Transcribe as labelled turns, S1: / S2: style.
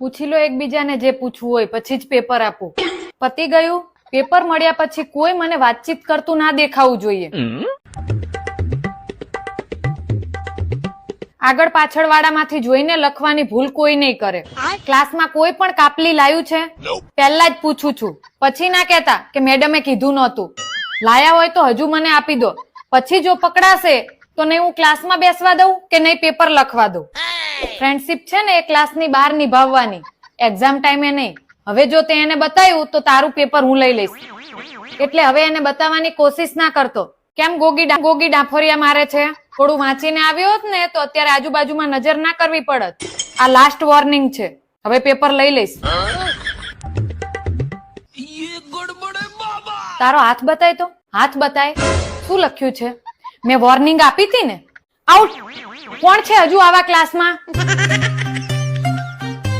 S1: પૂછી લો એકબીજાને જે પૂછવું હોય, પછી જ પેપર આપો. પતી ગયું. પેપર મળ્યા પછી કોઈ મને વાતચીત કરતું ના દેખાવું જોઈએ. આગળ પાછળ વાળામાંથી જોઈને લખવાની ભૂલ કોઈ નહીં કરે. ક્લાસમાં કોઈ પણ કાપલી લાયું છે પહેલા જ પૂછું છું, પછી ના કહેતા કે મેડમે કીધું નહોતું. લાયા હોય તો હજુ મને આપી દો, પછી જો પકડાશે તો નહીં હું ક્લાસમાં બેસવા દઉં કે નહીં પેપર લખવા દઉં. ફ્રેન્ડશિપ છે ને એ ક્લાસની બહાર નિભાવવાની, એક્ઝામ ટાઈમે નહીં. હવે જો તે એને બતાવ્યું તો તારું પેપર હું લઈ લઈશ. એટલે હવે એને બતાવવાની કોશિશ ના કરતો. કેમ ગોગી ડાફોરિયા મારે છે? થોડું વાંચીને આવ્યો હોત ને તો અત્યારે આજુબાજુમાં નજર ના કરવી પડત. આ લાસ્ટ વોર્નિંગ છે, હવે પેપર લઈ લઈશ. તારો હાથ બતાય તો. હાથ બતાય. શું લખ્યું છે? મેં વોર્નિંગ આપી હતી ને. આઉટ. કોણ છે હજુ આવા ક્લાસમાં?